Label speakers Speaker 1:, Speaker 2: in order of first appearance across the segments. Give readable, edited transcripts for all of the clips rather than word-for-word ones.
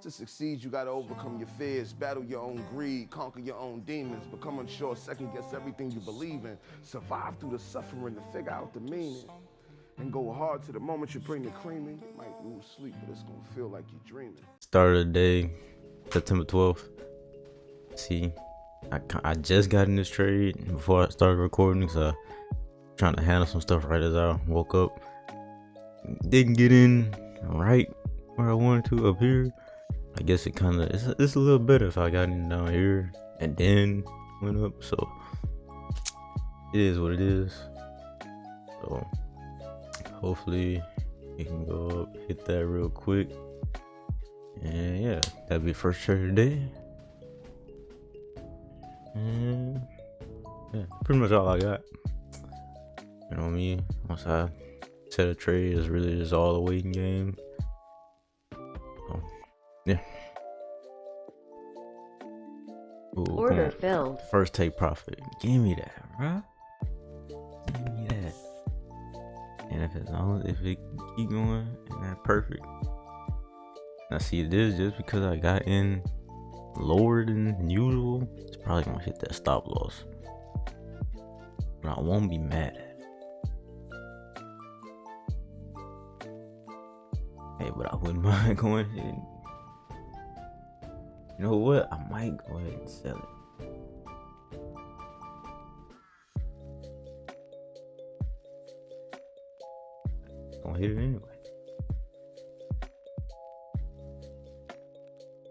Speaker 1: To succeed, you gotta overcome your fears, battle your own greed, conquer your own demons, become unsure, second guess everything you believe in, survive through the suffering to figure out the meaning, and go hard to the moment you bring the cream in. You might lose sleep, but it's gonna feel like you're dreaming.
Speaker 2: Start of the day, September 12th. See, I just got in this trade before I started recording, so trying to handle some stuff right as I woke up. Didn't get in right where I wanted to up here. I guess it kind of it's a little better if I got in down here and then went up. So it is what it is. So hopefully it can go up, hit that real quick, and yeah, that'll be the first trade of the day. And yeah, pretty much all I got. You know me, once I set a trade, it's really just all a waiting game. So, yeah. Ooh,
Speaker 3: Order filled.
Speaker 2: First take profit. Give me that, bro. Give me that. And if it keep going, and that's perfect. Now see, this just because I got in lower than usual, it's probably gonna hit that stop loss. But I won't be mad at it. Hey, but I wouldn't mind going ahead and, you know what? I might go ahead and sell it. Gonna hit it anyway.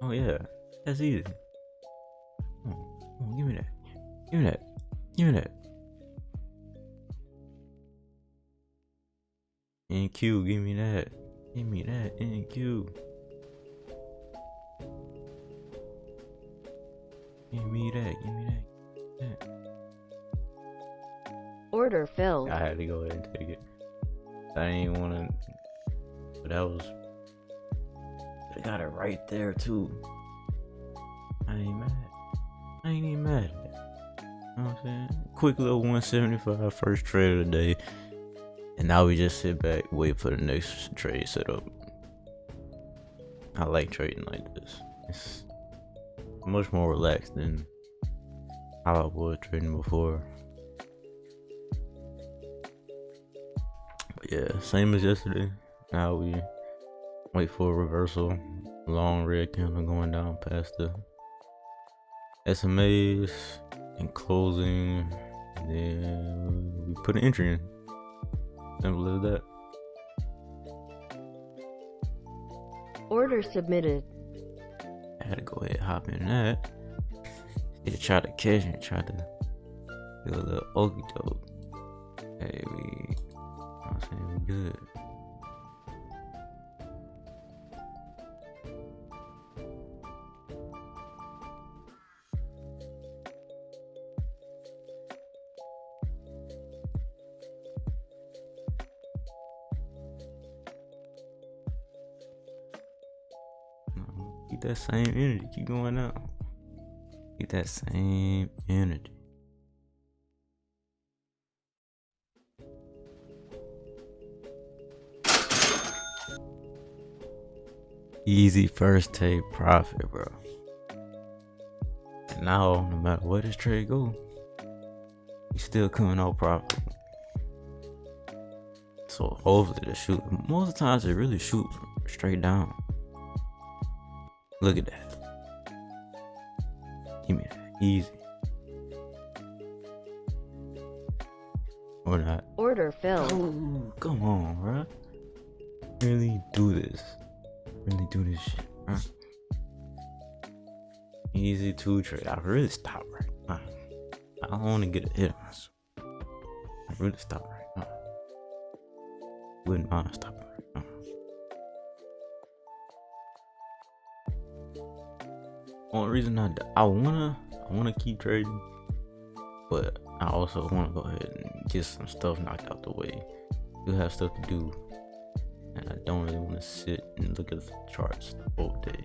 Speaker 2: Oh yeah, that's easy. Come on, give me that. Give me that. Give me that. NQ, give me that. Give me that. NQ. Give me that. Give me that.
Speaker 3: Order filled.
Speaker 2: I had to go ahead and take it. I didn't want to, but that was. I got it right there too. I ain't mad. I ain't even mad at it. You know what I'm saying? Quick little 175 first trade of the day. And now we just sit back, wait for the next trade setup. I like trading like this. It's much more relaxed than how I was trading before. But yeah, same as yesterday. Now we wait for a reversal. Long red candle going down past the SMAs and closing. And then we put an entry in. Simple as that.
Speaker 3: Order submitted.
Speaker 2: I had to go ahead and hop in that. It tried to catch and tried to do a little okey doke. Hey, I'm saying we good. Keep that same energy. Keep going out. Keep that same energy. Easy first take profit, bro. And now, no matter where this trade go, he's still coming out profit. So hopefully the shoot. Most of the times it really shoots straight down. Look at that. Give me that. Easy. Or not.
Speaker 3: Order filled.
Speaker 2: Oh, come on, bro. Really do this. Really do this shit, bro. Easy to trade. I really stop right now. I don't want to get a hit on this. I really stop right now. Wouldn't mind stopping right now. Only reason I wanna keep trading, but I also wanna go ahead and get some stuff knocked out the way. You have stuff to do, and I don't really want to sit and look at the charts all day.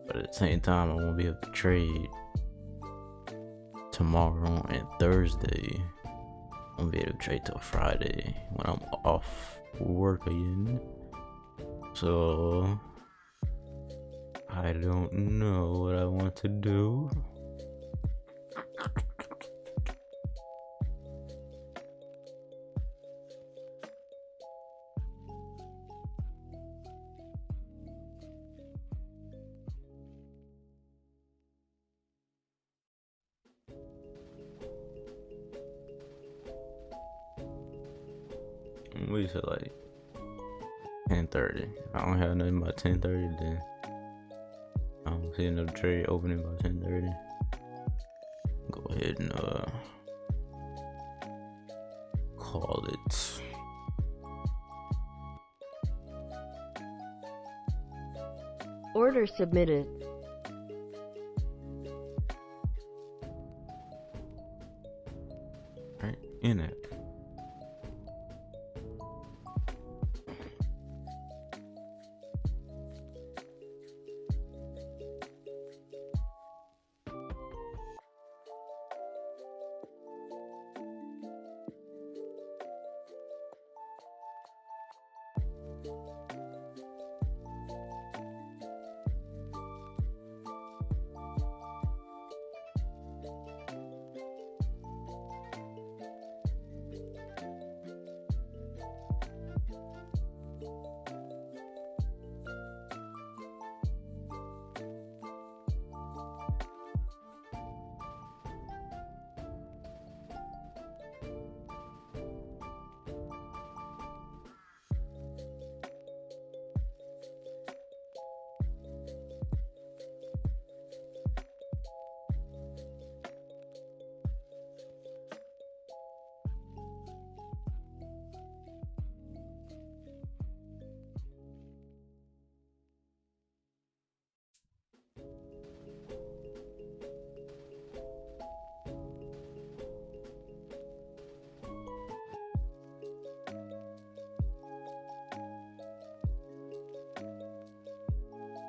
Speaker 2: But at the same time, I won't be able to trade tomorrow and Thursday. I won't be able to trade till Friday when I'm off work again. So I don't know what I want to do. We said like 10:30. I don't have nothing by 10:30, then I don't see another trade opening by 10:30. Go ahead and call it.
Speaker 3: Order submitted.
Speaker 2: Right in it.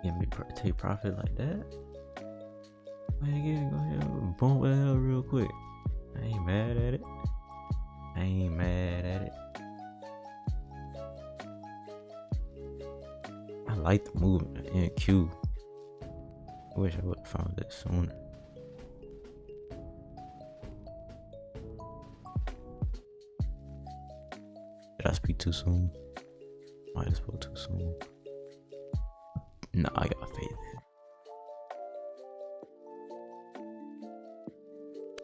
Speaker 2: Give me take profit like that. Man, again, go ahead and bump it out real quick. I ain't mad at it. I ain't mad at it. I like the movement in Q. I wish I would have found that sooner. Did I speak too soon? Might have spoke too soon. No, I got faith.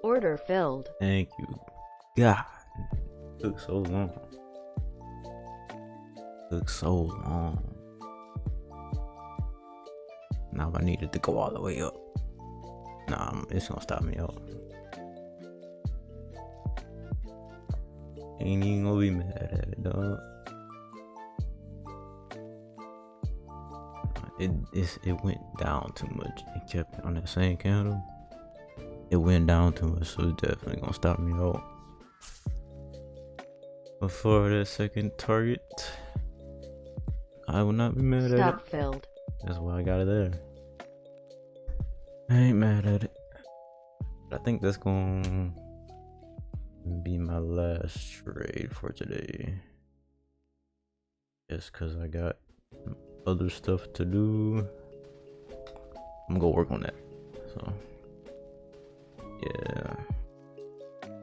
Speaker 3: Order filled.
Speaker 2: Thank you. God. Took so long. Took so long. Now I needed to go all the way up. Nah, it's gonna stop me out. Ain't even gonna be mad at it, dog. It went down too much. It kept on that same candle. It went down too much, so it's definitely gonna stop me out. Before that second target, I will not be mad at it.
Speaker 3: Stop filled.
Speaker 2: That's why I got it there. I ain't mad at it. But I think that's gonna be my last trade for today. Just cause I got other stuff to do. I'm gonna go work on that. So yeah,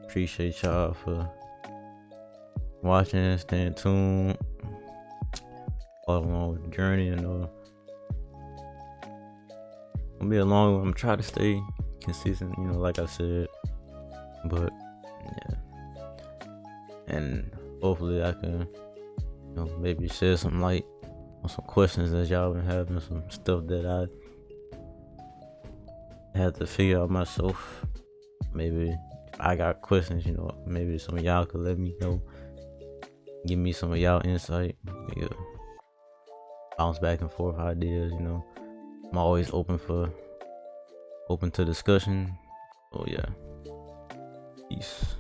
Speaker 2: appreciate y'all for watching, staying tuned, follow along with the journey. And it'll be a long one. I'm trying to stay consistent, you know, like I said, but yeah, and hopefully I can, you know, maybe shed some light on some questions that y'all been having, some stuff that I had to figure out myself. Maybe if I got questions, you know, maybe some of y'all could let me know, give me some of y'all insight. Yeah, bounce back and forth ideas, you know. I'm always open to discussion. Oh yeah, peace.